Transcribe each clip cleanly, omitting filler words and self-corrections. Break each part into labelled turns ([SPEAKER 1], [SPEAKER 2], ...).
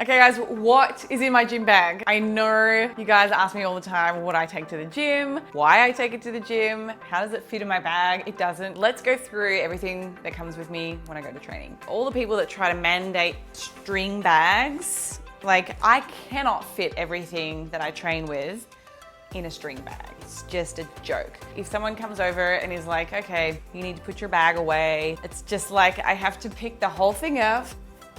[SPEAKER 1] Okay guys, what is in my gym bag? I know you guys ask me all the time what I take to the gym, why I take it to the gym, how does it fit in my bag? It doesn't. Let's go through everything that comes with me when I go to training. All the people that try to mandate string bags, like I cannot fit everything that I train with in a string bag. It's just a joke. If someone comes over and is like, okay, you need to put your bag away, it's just like I have to pick the whole thing up,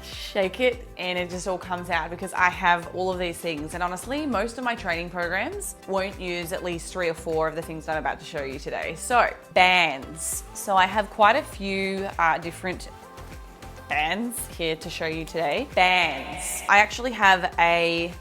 [SPEAKER 1] shake it, and it just all comes out because I have all of these things. And honestly, most of my training programs won't use at least 3 or 4 of the things that I'm about to show you today. So, bands. So I have quite a few different bands here to show you today. Bands. I actually have a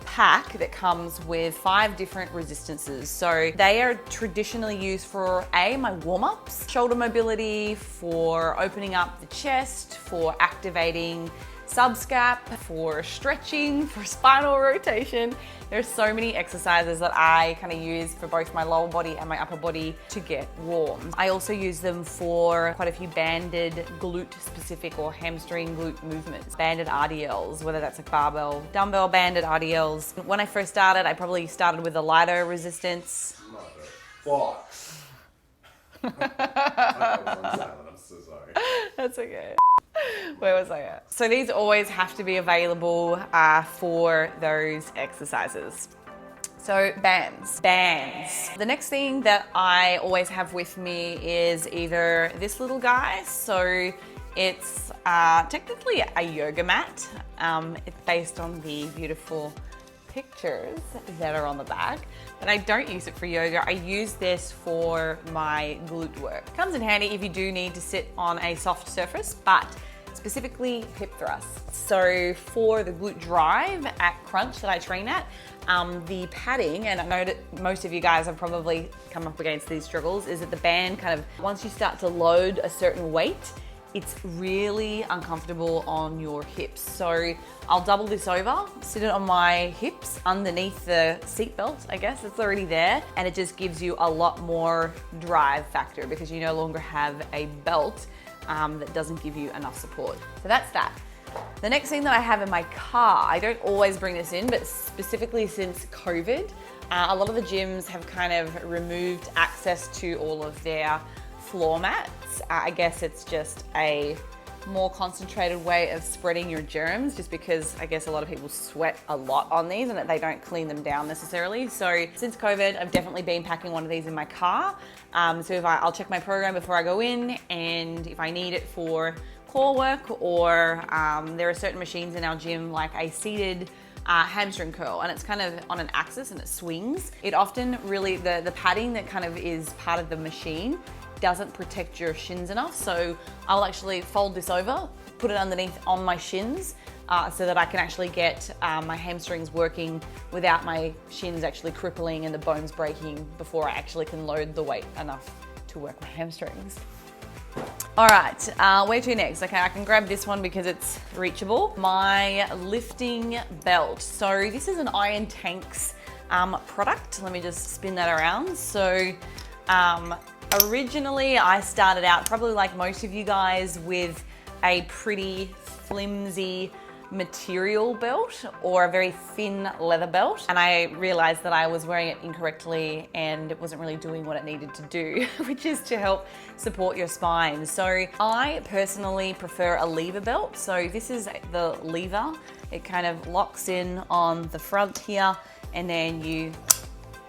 [SPEAKER 1] pack that comes with 5 different resistances. So they are traditionally used for my warm-ups, shoulder mobility, for opening up the chest, for activating subscap, for stretching, for spinal rotation. There's so many exercises that I kind of use for both my lower body and my upper body to get warm. I also use them for quite a few banded glute specific or hamstring glute movements. Banded RDLs, whether that's like barbell, dumbbell banded RDLs. When I first started, I probably started with a lighter resistance.
[SPEAKER 2] Fox. I was on silent, I'm so sorry.
[SPEAKER 1] That's okay. Where was I at? So these always have to be available for those exercises. So bands. The next thing that I always have with me is either this little guy. So it's technically a yoga mat. It's based on the beautiful pictures that are on the back, but I don't use it for yoga. I use this for my glute work. Comes in handy if you do need to sit on a soft surface, but specifically hip thrusts. So for the glute drive at crunch that I train at, the padding, and I know that most of you guys have probably come up against these struggles, is that the band kind of, once you start to load a certain weight, it's really uncomfortable on your hips. So I'll double this over, sit it on my hips underneath the seat belt, I guess, it's already there. And it just gives you a lot more drive factor because you no longer have a belt that doesn't give you enough support. So that's that. The next thing that I have in my car, I don't always bring this in, but specifically since COVID, a lot of the gyms have kind of removed access to all of their floor mats. I guess it's just a more concentrated way of spreading your germs, just because I guess a lot of people sweat a lot on these and that they don't clean them down necessarily. So since COVID, I've definitely been packing one of these in my car. So if I'll check my program before I go in, and if I need it for core work, or there are certain machines in our gym like a seated hamstring curl, and it's kind of on an axis and it swings. It often really, the padding that kind of is part of the machine doesn't protect your shins enough. So I'll actually fold this over, put it underneath on my shins so that I can actually get my hamstrings working without my shins actually crippling and the bones breaking before I actually can load the weight enough to work my hamstrings. All right, where to next? Okay, I can grab this one because it's reachable. My lifting belt. So this is an Iron Tanks product. Let me just spin that around. So originally I started out, probably like most of you guys, with a pretty flimsy material belt or a very thin leather belt, and I realized that I was wearing it incorrectly and it wasn't really doing what it needed to do, which is to help support your spine. So I personally prefer a lever belt. So this is the lever. It kind of locks in on the front here and then you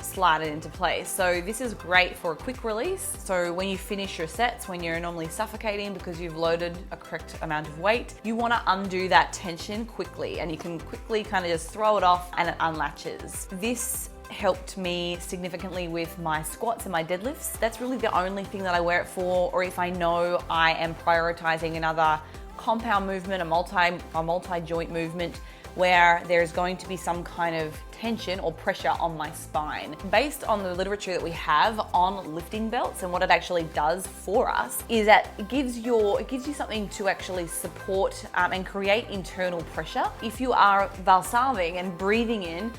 [SPEAKER 1] slide it into place. So this is great for a quick release. So when you finish your sets, when you're normally suffocating because you've loaded a correct amount of weight, you want to undo that tension quickly, and you can quickly kind of just throw it off and it unlatches. This helped me significantly with my squats and my deadlifts. That's really the only thing that I wear it for, or if I know I am prioritizing another compound movement, a multi-joint movement, where there's going to be some kind of tension or pressure on my spine. Based on the literature that we have on lifting belts and what it actually does for us, is that it gives you something to actually support and create internal pressure. If you are valsalving and breathing in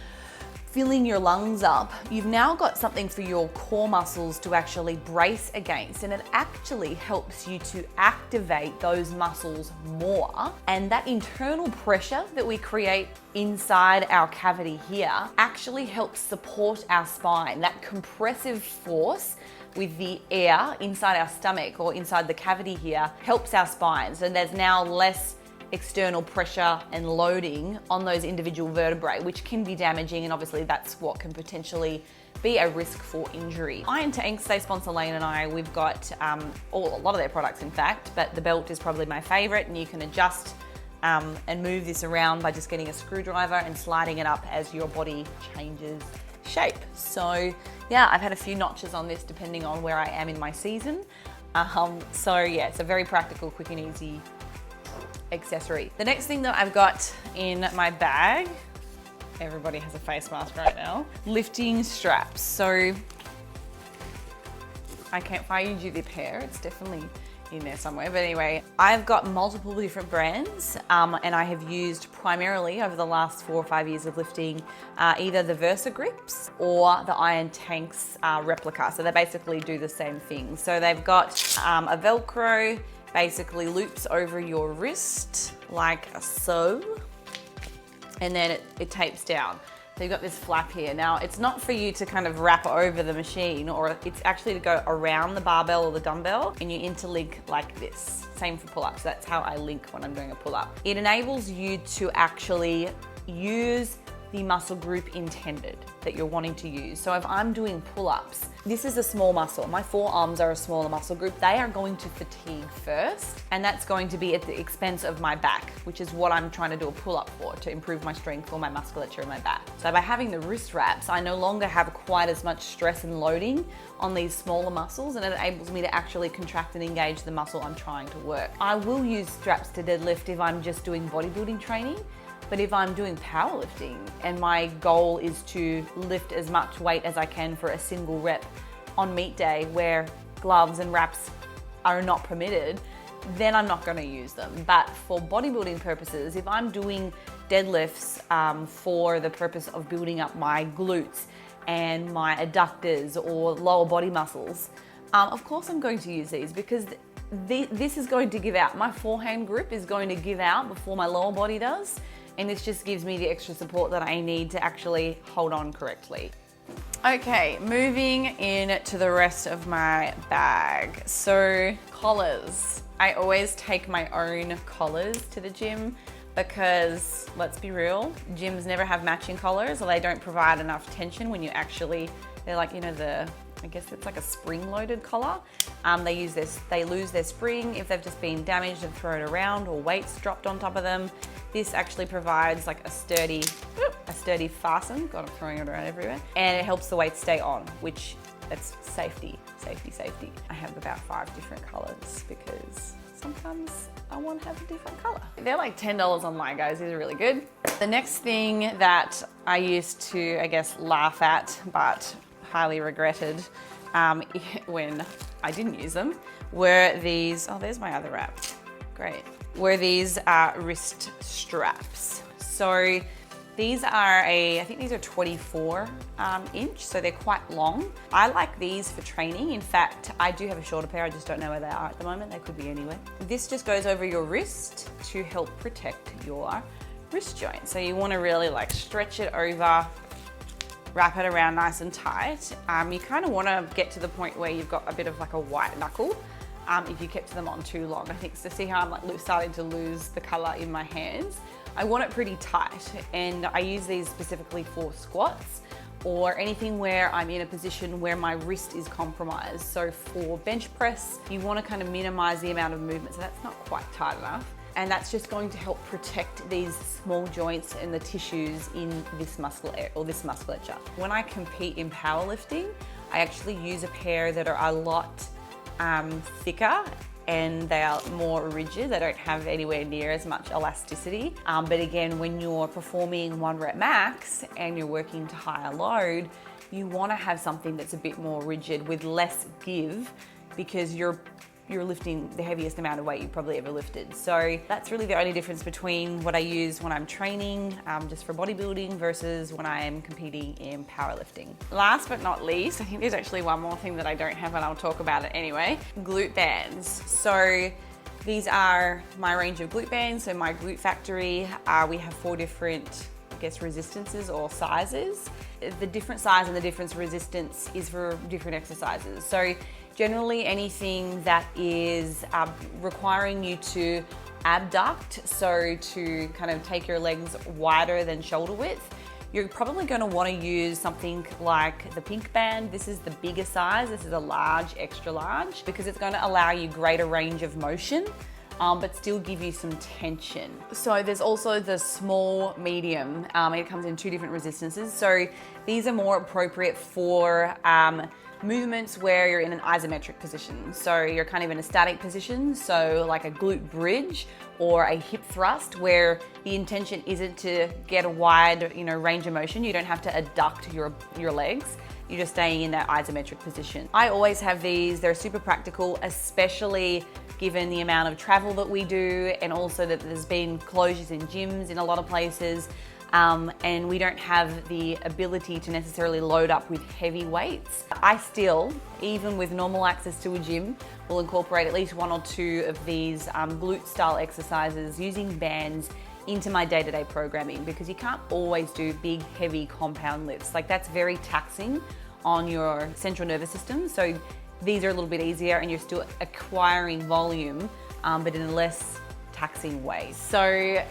[SPEAKER 1] filling your lungs up, you've now got something for your core muscles to actually brace against, and it actually helps you to activate those muscles more. And that internal pressure that we create inside our cavity here actually helps support our spine. That compressive force with the air inside our stomach or inside the cavity here helps our spine. So there's now less external pressure and loading on those individual vertebrae, which can be damaging, and obviously that's what can potentially be a risk for injury. Iron Tanks, they sponsor Lane and I. We've got a lot of their products, in fact, but the belt is probably my favorite, and you can adjust and move this around by just getting a screwdriver and sliding it up as your body changes shape. So yeah, I've had a few notches on this depending on where I am in my season. So yeah, it's a very practical, quick and easy accessory. The next thing that I've got in my bag, everybody has a face mask right now, lifting straps. So I can't find you the pair, it's definitely in there somewhere. But anyway, I've got multiple different brands and I have used primarily over the last 4 or 5 years of lifting either the Versa Grips or the Iron Tanks replica. So they basically do the same thing. So they've got a Velcro, basically loops over your wrist like so, and then it tapes down. So you've got this flap here. Now, it's not for you to kind of wrap over the machine, or it's actually to go around the barbell or the dumbbell, and you interlink like this. Same for pull-ups. That's how I link when I'm doing a pull-up. It enables you to actually use the muscle group intended that you're wanting to use. So if I'm doing pull-ups, this is a small muscle. My forearms are a smaller muscle group. They are going to fatigue first, and that's going to be at the expense of my back, which is what I'm trying to do a pull-up for, to improve my strength or my musculature in my back. So by having the wrist wraps, I no longer have quite as much stress and loading on these smaller muscles, and it enables me to actually contract and engage the muscle I'm trying to work. I will use straps to deadlift if I'm just doing bodybuilding training. But if I'm doing powerlifting and my goal is to lift as much weight as I can for a single rep on meet day where gloves and wraps are not permitted, then I'm not going to use them. But for bodybuilding purposes, if I'm doing deadlifts for the purpose of building up my glutes and my adductors or lower body muscles, of course I'm going to use these, because this is going to give out. My forehand grip is going to give out before my lower body does. And this just gives me the extra support that I need to actually hold on correctly. Okay, moving in to the rest of my bag. So collars. I always take my own collars to the gym because, let's be real, gyms never have matching collars, or they don't provide enough tension when you actually, they're like, you know, I guess it's like a spring-loaded collar. They lose their spring if they've just been damaged and thrown around or weights dropped on top of them. This actually provides like a sturdy fasten. God, I'm throwing it around everywhere. And it helps the weight stay on, which it's safety. I have about 5 different colors because sometimes I want to have a different color. They're like $10 online, guys. These are really good. The next thing that I used to, I guess, laugh at, but highly regretted when I didn't use them, were these, oh, there's my other wrap. Great. Were these wrist straps. So these are I think these are 24 inch, so they're quite long. I like these for training. In fact, I do have a shorter pair, I just don't know where they are at the moment. They could be anywhere. This just goes over your wrist to help protect your wrist joint. So you want to really like stretch it over, wrap it around nice and tight. You kind of want to get to the point where you've got a bit of like a white knuckle. If you kept them on too long. I think to see how I'm like starting to lose the color in my hands. I want it pretty tight, and I use these specifically for squats or anything where I'm in a position where my wrist is compromised. So for bench press, you want to kind of minimize the amount of movement, so that's not quite tight enough. And that's just going to help protect these small joints and the tissues in this muscle area or this musculature. When I compete in powerlifting, I actually use a pair that are a lot thicker and they are more rigid. They don't have anywhere near as much elasticity. But again, when you're performing 1 rep max and you're working to higher load, you want to have something that's a bit more rigid with less give, because you're you're lifting the heaviest amount of weight you probably ever lifted. So that's really the only difference between what I use when I'm training just for bodybuilding versus when I am competing in powerlifting. Last but not least, I think there's actually one more thing that I don't have and I'll talk about it anyway, glute bands. So these are my range of glute bands. So my glute factory, we have 4 different, I guess, resistances or sizes. The different size and the different resistance is for different exercises. So generally anything that is requiring you to abduct, so to kind of take your legs wider than shoulder width, you're probably going to want to use something like the pink band. This is the bigger size. This is a large, extra large, because it's going to allow you greater range of motion, but still give you some tension. So there's also the small, medium. It comes in 2 different resistances. So these are more appropriate for movements where you're in an isometric position. So you're kind of in a static position, so like a glute bridge or a hip thrust, where the intention isn't to get a wide, range of motion. You don't have to adduct your legs. You're just staying in that isometric position. I always have these. They're super practical, especially given the amount of travel that we do, and also that there's been closures in gyms in a lot of places. And we don't have the ability to necessarily load up with heavy weights. I still, even with normal access to a gym, will incorporate at least 1 or 2 of these glute style exercises using bands into my day-to-day programming, because you can't always do big, heavy compound lifts. Like, that's very taxing on your central nervous system. So these are a little bit easier and you're still acquiring volume, but in a less taxing way. So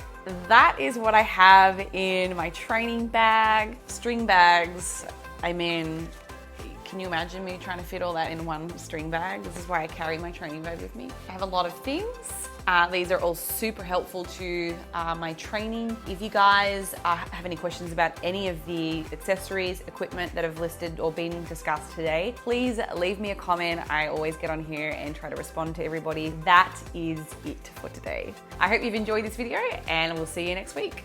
[SPEAKER 1] that is what I have in my training bag. String bags, I mean, can you imagine me trying to fit all that in one string bag? This is why I carry my training bag with me. I have a lot of things. These are all super helpful to my training. If you guys have any questions about any of the accessories, equipment that have listed or been discussed today, please leave me a comment. I always get on here and try to respond to everybody. That is it for today. I hope you've enjoyed this video, and we'll see you next week.